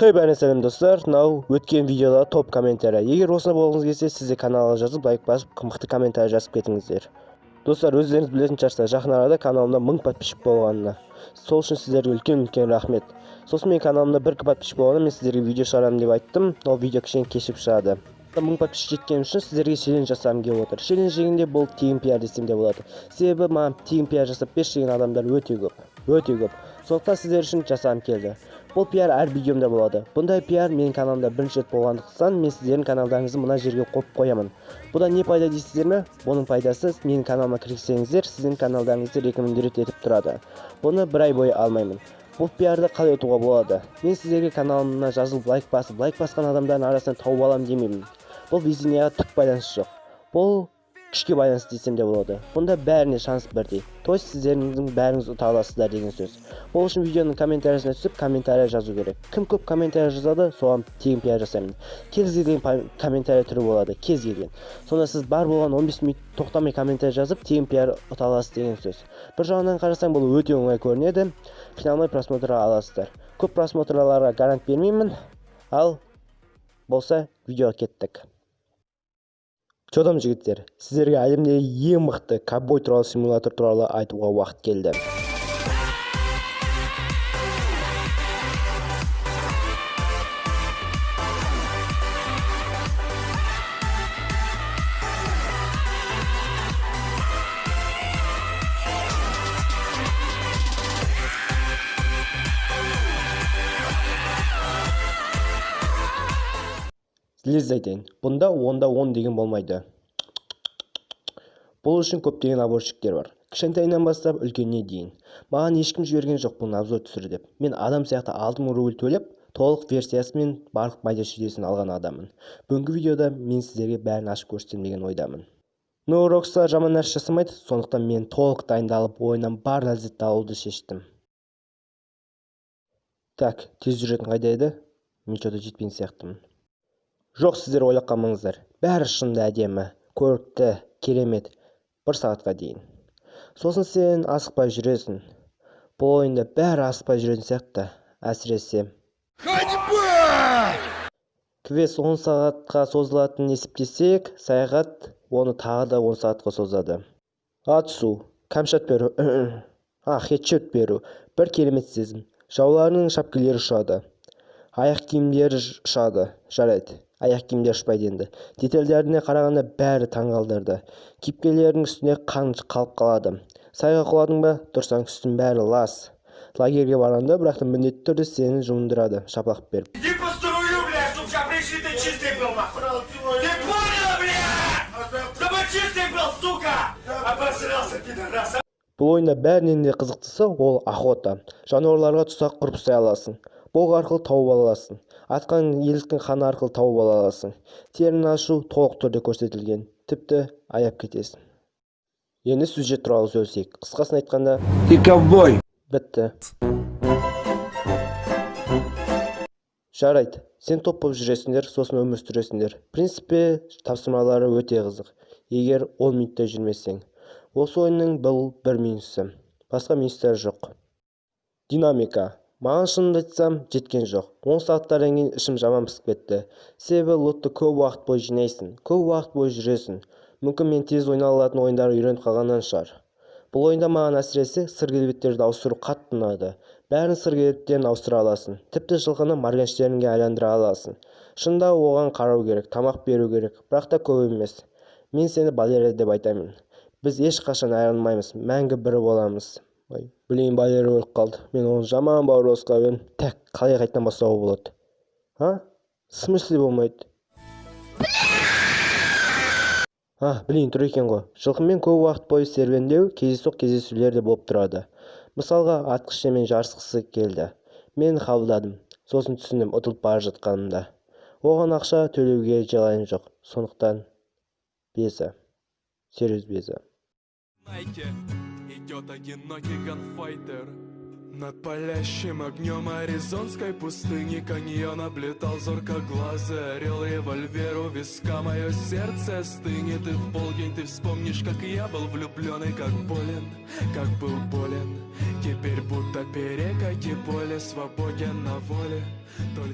Бәріне сәлем достар, өткен видеода топ комментарий. Егер осыны болғыңыз келсе, сізде каналға жазып, лайк басып, мықты комментарий жазып кетіңіздер. Достар, өздеріңіз білетін шығарсыздар, жақын арада каналымда 1000 подписчик болғанына. Сол үшін сіздерге үлкен рахмет. Сосын мен каналымда 1 подписчик болғанда мен сіздерге видео шығарамын деп айттым. Ол видео кішкене кешігіп шығады. 1000 подписчик жеткен үшін сіздерге челлендж жасағым келіп отыр. Челлендж дегенде бұл тегін пиар десем де болады. Себебі маған тегін пиар жасап берші деген адамдар өте көп. Сондықтан сіздер үшін жасағым келді. Бұл пиар әр видеомда болады. Бұндай пиар менің каналымда бірінші рет болғандықтан мен сіздердің каналдарыңызды мына жерге қойып қоямын. Бұдан не пайда дейсіздер ме? Бұның пайдасы менің каналыма кірсеңіздер, сіздің каналдарыңызды рекомендировать етіп тұрады. Бұны бір ай бойы алмаймын. Бұл пиарды қалай ұтуға болады? Мен сіздерге каналымна жазылып лайк басқан адамдардың арасынан тауып аламын демеймін. Бұл везенияға түк байланысы жоқ. Бұл күшке байланысты десем де болады. Бұнда бәріне шанс бірдей. То есть сіздердің бәріңіз ұта аласыздар деген сөз. Бұл үшін видеоның комментариясына түсіп комментария жазу керек. Кім көп комментария жазады, соған тегін пиар жасаймын. Кез келген комментария түрі болады, кез келген. Сонда сіз бар болған 15 минут тоқтамай комментария жазып, тегін пиар ұта аласыз деген сөз. Бір жағынан қарасаң бұл өте оңай көрінеді. Қиналмай просмотр аласыздар. Көп просмотрларға гарант бермеймін. Ал болса видеоға кеттік. Чодам жігіттер, сіздерге әлемдегі ең мықты ковбой туралы симулятор туралы айтуға уақыт келді. Лез айтайын, бұнда 10-10 деген болмайды. Бұл үшін көптеген обзорщиктер бар. Кішкентайынан бастап үлкеніне дейін. Маған ешкім жіберген жоқ бұны обзор түсір деп. Мен адам сияқты 6000 рубль төлеп, толық версиясы мен барлық майда шүйдесін алған адамын. Бүгінгі видеода мен сіздерге бәрін ашып көрсетемін деген ойдамын. Rockstar жаман нәрсе жасамайды, сондықтан мен толық дайындалып, ойыннан бар ләззатты алуды шештім. Так, тез жүретін қайда еді? Мен что-то жетпеген сияқтымын. Жоқ, сіздер ойлап қалмаңыздар. Бәрі шынында әдемі, көрікті, керемет. 1 сағатқа дейін. Сосын сен асықпай жүресің. Бұл ойында бәрі асықпай жүретін сияқты, әсіресе. Квест 10 сағатқа созылатынын есептесек, саяхат оны тағы да 10 сағатқа созады. Атысу, камшат беру, хедшот беру, бір керемет сезім. Жауларының шапкелері ұшады. Аяқ киімдері ұшады, жарайды. Аяқ киімдер ұшпайды енді. Детальдеріне қарағанда бәрі таңғалдырды. Кейіпкерлердің үстіне қан қалып қалады. Сайға құладың ба, тұрсаң үстің бәрі лас. Лагерге барғанда бірақта міндетті түрде сені жуындырады, шапалақ беріп. Иди по струю, блядь, чтобы вся пришли, ты чистый был, нахуй. Ты понял, блядь? Чтобы чистый был, сука! Обосрался, пидорас. Бұл ойында бәрінен де қызықтысы ол охота. Жануарларға тұсақ құрып ұстай аласың. Боқ арқылы тауып аласың. Атқан еліктің қаны арқылы тауып аласың. Терін ашу толық түрде көрсетілген. Тіпті аяп кетесің. Енді сюжет туралы сөйлесейік. Қысқасын айтқанда, Ты ковбой. бітті. Жарайды, сен топ болып жүресіңдер, сосын өмір сүресіңдер. Принципе, тапсырмалары өте қызық. Егер 10 минутта жүрмесең. Осы ойынның бұл бір минусы. Басқа минустар жоқ. Динамика. Маған шынымды айтсам, жеткен жоқ. 10 сағаттардан кейін ішім жаман пысып кетті. Себебі лотты көп уақыт бойы жинайсың, көп уақыт бойы жүресің. Мүмкін мен тез ойнай алатын ойындарды үйреніп қалғаннан шығар. Бұл ойында маған әсіресе сыр келбеттерді ауыстыру қатты ұнады. Бәрін сыр келбеттерін ауыстыра аласың. Тіпті жылқыны моргенштернге айландыра аласың. Шында оған қарау керек, тамақ беру керек, бірақ та көп емес. Мен сені балера деп айтамын. Біз ешқашан айырылмаймыз, мәңгі бірі боламыз. Білейін, балера өліп қалды. Мен оны жаман бауырласқа өн. Так, қалай қайттан бастауға болады? Смысле болмайды? Білейін, тұр екен ғой. Жылқымен көп уақыт бойы серуендеу, кездесулер де болып тұрады. Мысалға, атқышымен жарысқысы келді. Мен қабылдадым. Сосын түсіндім ұтылып бара жатқанымда. Оған ақша төлеуге жалайым жоқ. Сондықтан беза. Серьез беза. Идет одинокий ганфайтер. Над палящим огнем аризонской пустыни каньон облетал зоркоглазый орел. Револьвер у виска, мое сердце стынет. И в полдень ты вспомнишь, как я был влюбленный, как болен, как был болен. Теперь будто перекати поле, свободен на воле. Только